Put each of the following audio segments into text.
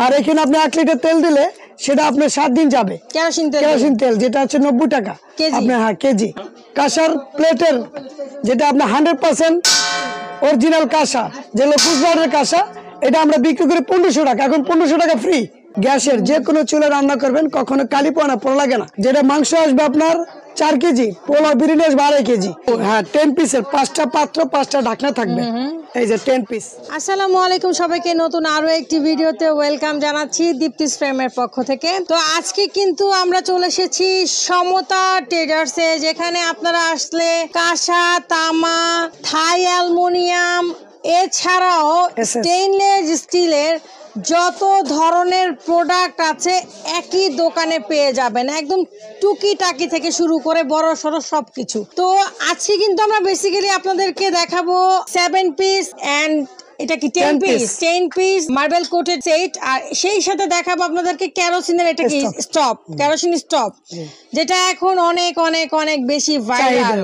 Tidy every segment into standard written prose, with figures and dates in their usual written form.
আর এখানে আপনি 1 লিটার তেল দিলে সেটা আপনার 7 দিন যাবে। কেরোসিন তেল যেটা হচ্ছে 90 টাকা আপনার, হ্যাঁ কেজি। কাঁসার প্লেটের যেটা আপনার 100% অরিজিনাল কাঁসা, যেগুলো কুচবিহারের কাঁসা, এটা আমরা বিক্রি করি 1500 টাকা। এখন 1500 টাকা ফ্রি। গ্যাসের যে কোনো চুলে রান্না করবেন, কখনো কালি পোড়া লাগে না। যেটা মাংস আসবে আপনার 4 কেজি, পোলাও বিরিয়ানি আসবে 2.5 কেজি। হ্যাঁ 10 পিসের 5টা পাত্র 5টা ঢাকনা থাকবে। এই যে 10 পিস। আসসালামু আলাইকুম সবাইকে, নতুন আরো একটি ভিডিওতে ওয়েলকাম জানাচ্ছি দীপ্তিস ফ্রেমের পক্ষ থেকে। তো আজকে কিন্তু আমরা চলে এসেছি সমতা ট্রেডার্সে, যেখানে আপনারা আসলে কাঁসা, তামা, থাই অ্যালুমিনিয়াম এছাড়াও স্টেইনলেস স্টিলের যত ধরনের প্রোডাক্ট আছে একই দোকানে পেয়ে যাবেন। একদম টুকিটাকি থেকে শুরু করে বড় সড়ো সবকিছু। তো আজকে কিন্তু আমরা বেসিক্যালি আপনাদেরকে দেখাবো 7 পিস এন্ড এটা কি 10 পিস মার্বেল কোটেড সেট, আর সেই সাথে দেখাবো আপনাদেরকে কেরোসিনের এটা কি স্টপ, কেরোসিন স্টপ, যেটা এখন অনেক অনেক অনেক বেশি ভাইরাল।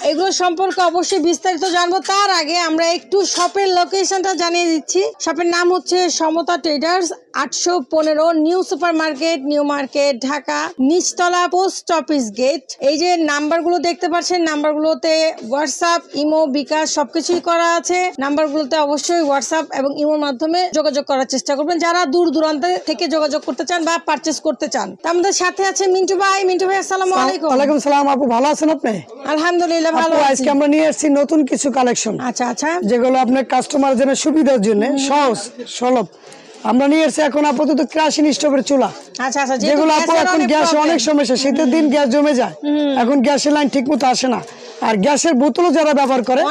এগুলো সম্পর্কে অবশ্যই বিস্তারিত জানবো। তার আগে আমরা একটু শপের লোকেশনটা জানিয়ে দিচ্ছি। শপের নাম হচ্ছে Samata Traders, 815 New Super Market, New Market, Dhaka, নিচতলা, পোস্ট অফিস গেট। এই যে নাম্বারগুলো দেখতে পাচ্ছেন, নাম্বারগুলোতে হোয়াটসঅ্যাপ, ইমো, বিকাশ সবকিছুই করা আছে। নাম্বারগুলোতে অবশ্যই হোয়াটসঅ্যাপ এবং ইমোর মাধ্যমে যোগাযোগ করার চেষ্টা করবেন যারা দূর দূরান্ত থেকে যোগাযোগ করতে চান বা পারচেজ করতে চান। আমাদের সাথে আছে মিন্টু ভাই। মিন্টু ভাই আসসালামু আলাইকুম। ওয়ালাইকুম সালাম আপু, ভালো আছেন আপনি? আলহামদুলিল্লাহ ভালো আছি। আজকে আমরা নিয়ে আসছি নতুন কিছু কালেকশন। আচ্ছা আচ্ছা, যেগুলো আপনার কাস্টমার জন্য সুবিধার জন্য সহজ সুলভ আমরা নিয়ে এসেছি। এখন আপাতত কেরোসিন স্টোভের চুলা। আচ্ছা আচ্ছা, যেগুলো আপু এখন গ্যাস অনেক সমস্যা, শীতের দিন গ্যাস জমে যায়, এখন গ্যাসের লাইন ঠিক মতো আসে না। আর গ্যাসের বোতলও যারা ব্যবহার করে,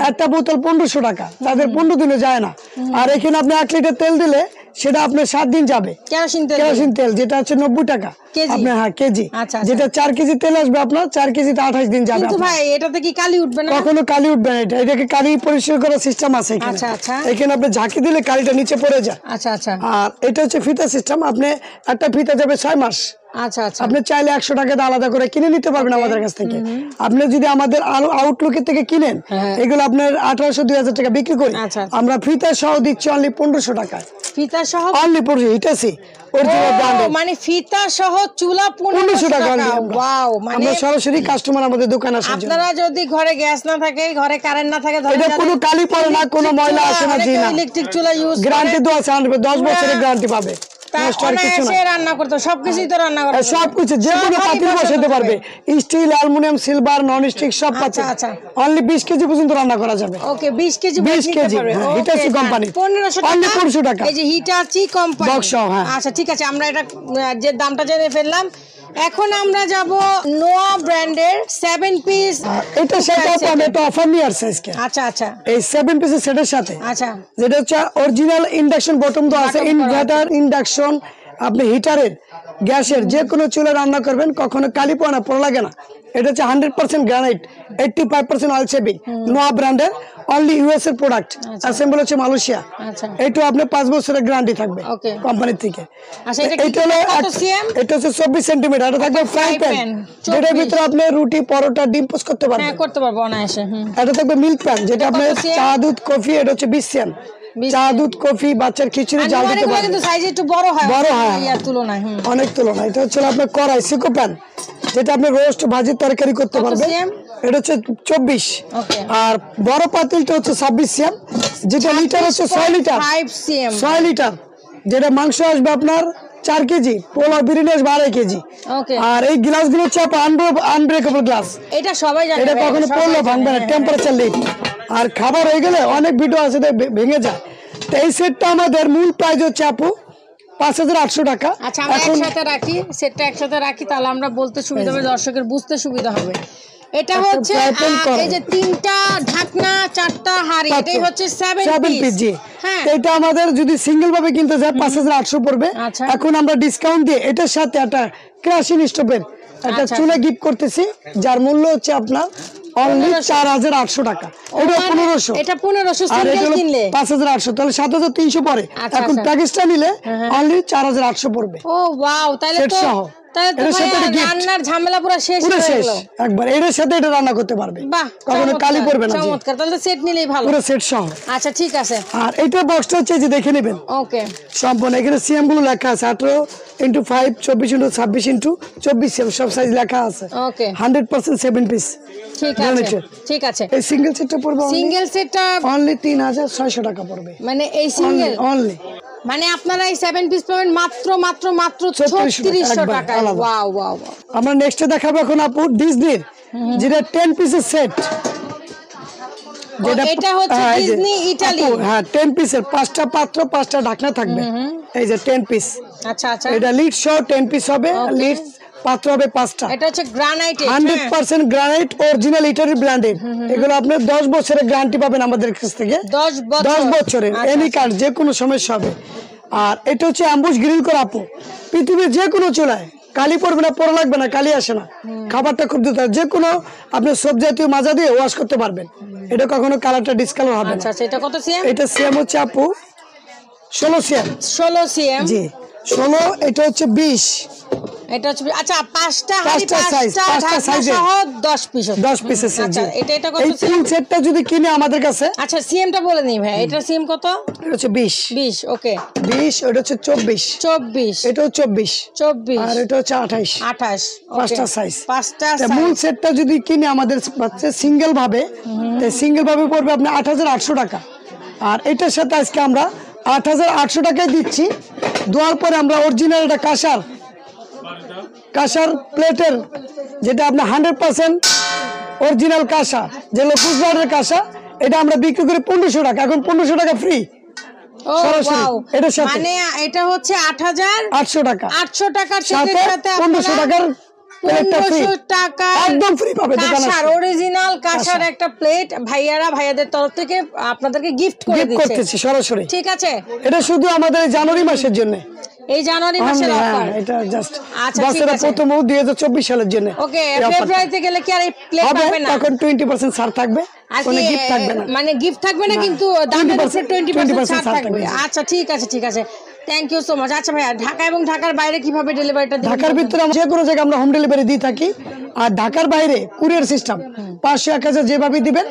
একটা বোতল 1500 টাকা, তাদের 15 দিনে যায় না। আর এখানে আপনি 1 লিটার তেল দিলে সেটা আপনার 7 দিন যাবে। কেরোসিন তেল যেটা হচ্ছে 90 টাকা আপনার, হ্যাঁ কেজি। যেটা 4 কেজি তেল আসবে আপনার 4 কেজিতে 28 দিন যাবে। কিন্তু ভাই এটাতে কি কালি উঠবে না? কখনো কালি উঠবে না। এটাকে কালি পরিষ্কার করার সিস্টেম আছে এখানে। আচ্ছা আচ্ছা, এখানে আপনি ঝাঁকি দিলে কালিটা নিচে পড়ে যায়। আচ্ছা আচ্ছা। আর এটা হচ্ছে ফিতা সিস্টেম। আপনি একটা ফিতা যাবে 6 মাস। আচ্ছা আচ্ছা, আপনি চাইলে 100 টাকা দিয়ে আলাদা করে কিনে নিতে পারবেন আমাদের কাছ থেকে। আপনি যদি আমাদের আরো আউটলুকের থেকে কিনেন, এগুলো আপনার 1800-2000 টাকা বিক্রি করি। আমরা ফিতা সহ দিচ্ছি অনলি 1500 টাকায়। ফিতা সহ অনলি 1500 হিটাসি অরিজিনাল ব্র্যান্ডের, মানে ফিতা সহ চুলা 1500 টাকা। ওয়াও, মানে আমরা সরাসরি কাস্টমার আমাদের দোকানে আসে। আপনারা যদি ঘরে গ্যাস না থাকে, ঘরে কারেন্ট না থাকে, এটা কোনো কালি পড়ে না, কোনো ময়লা আসে না। জি না, ইলেকট্রিক চুলা ইউজ গ্যারান্টি দেওয়া আছে 10 বছরের গ্যারান্টি পাবে। রান্না করতে সবকিছুই তো রান্না করতে, সবকিছু যে কোনো পাতিল বসাতে পারবে, steel, aluminium, silver, non stick সব পাচ্ছে। অনলি 20 কেজি পর্যন্ত রান্না করা যাবে। ওকে, 20 কেজি হিটাচি কোম্পানি 1500 টাকা। এই যে হিটাচি কোম্পানি বক্স। আচ্ছা ঠিক আছে, আমরা এটা যে দামটা জেনে ফেললাম। এখন আমরা যাব নোয়া ব্র্যান্ডের 7 পিস। এটা সেটা আমি একটা অফার নিয়ে আসছি আজকে। আচ্ছা আচ্ছা, এই 7 পিসের সেটের সাথে, আচ্ছা, যেটা হচ্ছে অরিজিনাল ইন্ডাকশন বটম তো আছে, ইনভার্টার, ইন্ডাকশন, আপনি হিটারের, গ্যাসের যে কোনো চুলে রান্না করবেন, কখনো কালি পোড়া লাগে না। এটা হচ্ছে 100% গ্রানাইট, 85% অয়েল সেভিং, নোয়া ব্র্যান্ডের, অনলি ইউএস এর প্রোডাক্ট, অ্যাসেম্বল হচ্ছে মালয়েশিয়া। এইটা আপনি 5 বছরের গ্যারান্টি থাকবে কোম্পানি থেকে। এটা হচ্ছে 24 সেন্টিমিটার। এটা থাকবে ফ্রাই প্যান, যেটার ভিতরে আপনি রুটি, পরোটা, ডিম পোস্ট করতে পারবেন। এটা থাকবে মিল্ক প্যান, যেটা আপনি চা, দুধ, কফি, এটা হচ্ছে 20 সিএম, চা, দুধ, কফি, বাচ্চার খিচুড়ি জাল দিতে পারবেন। কিন্তু সাইজ একটু বড় হয়, ইয়ার তুলনায় অনেক তুলনায়। এটা হচ্ছে আপনার কড়াই সিকো প্যান, যেটা আপনি রোস্ট, ভাজি, তরকারি করতে পারবেন। এটা হচ্ছে 24। আর বড় পাতিলটা হচ্ছে 26 সিএম, যেটা লিটার হচ্ছে 6 লিটার, 6 লিটার, যেটা মাংস আসবে আপনার 4 কেজি, পোলাও বিরিয়ানি আসবে 2.5 কেজি। আর এই গ্লাসগুলো হচ্ছে আনব্রেকেবল গ্লাস। এটা সবাই জানে, এটা কখনো পড়লে ভাঙবে না, টেম্পারেচার লিড। আর খাবার হয়ে গেলে অনেক ভিডিও আছে ভেঙে যায়। তো এই সেটটা আমাদের মূল প্রাইস হচ্ছে আপু 5800 টাকা। আচ্ছা, আমরা একসাথে রাখি, সেটটা একসাথে রাখি, তাহলে আমরা বলতে সুবিধা হবে, দর্শকের বুঝতে সুবিধা হবে। এটা হচ্ছে এই যে 3টা ঢাকনা, 4টা হাঁড়ি, এটাই হচ্ছে 7 পিস। হ্যাঁ, এটা আমাদের যদি সিঙ্গেল ভাবে কিনতে যায় 5800 পড়বে। এখন আমরা ডিসকাউন্ট দিয়ে এটার সাথে একটা কেরোসিন স্টোভের একটা চুলা গিফট করতেছি, যার মূল্য হচ্ছে আপনার অনলি 4800 টাকা। এটা 1500, এটা 1500 সিঙ্গেল কিনলে 5800, তাহলে 7300 পড়ে। এখন প্যাকেজটা নিলে অনলি 4800 পড়বে। ও ওয়াও, তাহলে তো ভাই রান্নার ঝামেলা পুরো শেষ হয়ে গেল একবার এর সাথে এটা রান্না করতে পারবে বাহ কখনো কালি পড়বে না চমৎকার তাহলে তো সেট নিলেই ভালো পুরো সেট সহ আচ্ছা ঠিক আছে আর এটা বক্সটা হচ্ছে যে দেখে নেবেন ওকে সম্পূর্ণ এখানে সিএম গুলো লেখা আছে 18x5 24x26 সিএম সব সাইজ লেখা আছে ওকে 100% 7 পিস ঠিক আছে এই সিঙ্গেল সেটটা পড়বে সিঙ্গেল সেটটা অনলি 3600 টাকা পড়বে মানে এই সিঙ্গেল অনলি মানে আপনারা এই 7 পিস পাবেন মাত্র 3600 টাকা ওয়াও ওয়াও আমরা নেক্সটে দেখাবো এখন আপু ডিজনির যেটা 10 পিসের সেট এটা হচ্ছে ডিজনি ইতালি হ্যাঁ 10 পিসের 5টা পাত্র 5টা ঢাকনা থাকবে এই যে 10 পিস আচ্ছা আচ্ছা এটা লিড সহ 10 পিস হবে লিড পাত্র হবে 5টা এটা হচ্ছে granite 100% granite original Italy branded এগুলো আপনি 10 বছরের গ্যারান্টি পাবেন আমাদের কাছ থেকে 10 বছরের এনি কার্ড যে কোনো সমস্যা হবে আর এটা হচ্ছে অ্যাম্বুশ গ্রিল করা আপু পৃথিবীর যে কোনো চুলায় কালি পড়বে না পোড়া লাগবে না কালি আসে না খাবারটা খুব দ্রুত যে কোনো আপনি সবজি জাতীয় মাজা দিয়ে ওয়াশ করতে পারবেন এটা কখনো কালারটা ডিসকালার হবে না আচ্ছা আচ্ছা এটা কত সিএম এটা সিএম হচ্ছে আপু 16 সিএম জি 16 এটা হচ্ছে 20 এটা হচ্ছে আচ্ছা পাঁচটা সাইজ সহ 10 পিস 10 পিসের সেট আচ্ছা এটা কত এই তিন সেটটা যদি কিনে আমাদের কাছে আচ্ছা সিএমটা বলে নিই ভাই এটা সিএম কত এটা হচ্ছে 20 ওকে 20 এটা হচ্ছে 24 এটাও 24 আর এটা হচ্ছে 28 পাঁচটা সাইজ মূল সেটটা যদি কিনে আমাদের কাছে সিঙ্গেল ভাবে পড়বে আপনার 8800 টাকা আর এটার সাথে আজকে আমরা 8800 টাকায় দিচ্ছি দেওয়ার পরে আমরা অরিজিনাল এটা কাঁসার প্লেটের যেটা আপনার 100% অরিজিনাল কাঁসা যেগুলো কুচবিহারের কাঁসা এটা আমরা বিক্রি করি 1500 টাকা এখন 1500 টাকা ফ্রি মানে এটা হচ্ছে 800 টাকা 800 টাকার সাথে 1500 টাকার 1500 টাকা একদম ফ্রি পাবে কাঁসার অরিজিনাল কাঁসার একটা প্লেট ভাইয়াদের তরফ থেকে আপনাদেরকে গিফট করতেছি সরাসরি ঠিক আছে এটা শুধু আমাদের জানুয়ারি মাসের জন্য এই জানুয়ারি মাসের অফার এটা জাস্ট বছরের প্রথম 2024 সালের জন্য ওকে ফেব্রুয়ারিতে গেলে কি আর এই প্লেট পাবে না তখন 20% ছাড় থাকবে কোনো গিফট থাকবে না মানে গিফট থাকবে না কিন্তু দামের উপরে 20% ছাড় থাকবে আচ্ছা ঠিক আছে থ্যাংক ইউ সো মাচ আচ্ছা ভাইয়া ঢাকা এবং ঢাকার বাইরে কিভাবে ডেলিভারিটা দিবেন ঢাকার ভিতরে যে কোনো জায়গায় আমরা হোম ডেলিভারি দিয়ে থাকি আর ঢাকার বাইরে কুরিয়ার সিস্টেম 500-1000 যেভাবে দিবেন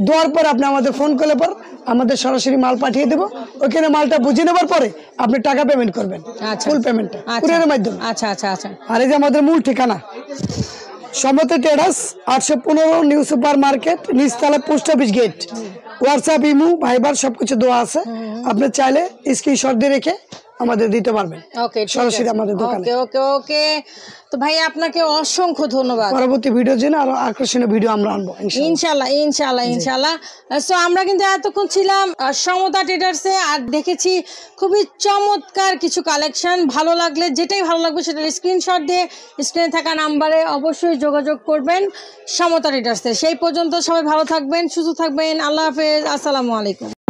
দেওয়ার পর আপনি আমাদের ফোন করলে পর আমাদের সরাসরি মাল পাঠিয়ে দেব ওখানে মালটা বুঝে নেবার পরে আপনি টাকা পেমেন্ট করবেন ফুল পেমেন্টটা কুরিয়ারের মাধ্যমে আচ্ছা আর এই যে আমাদের মূল ঠিকানা Samata terrace 815 New Super Market নিচতলা post office gate WhatsApp imo Viber সবকিছু দেওয়া আছে আপনি চাইলে স্ক্রিনশট দিয়ে রেখে আমাদের দিতে পারবেন সরাসরি আমাদের দোকানে ওকে তো ভাই আপনাকে অসংখ্য ধন্যবাদ পরবর্তী ভিডিওর জন্য আরো আকর্ষণীয় ভিডিও আমরা আনবো ইনশাআল্লাহ সো আমরা কিন্তু এতক্ষণ ছিলাম সমতা ট্রেডার্সে আর দেখেছি খুবই চমৎকার কিছু কালেকশন ভালো লাগলে যেটাই ভালো লাগবে সেটার স্ক্রিনশট দিয়ে স্ক্রিনে থাকা নাম্বারে অবশ্যই যোগাযোগ করবেন সমতা ট্রেডার্সে সেই পর্যন্ত সবাই ভালো থাকবেন সুস্থ থাকবেন আল্লাহ হাফেজ আসসালামু আলাইকুম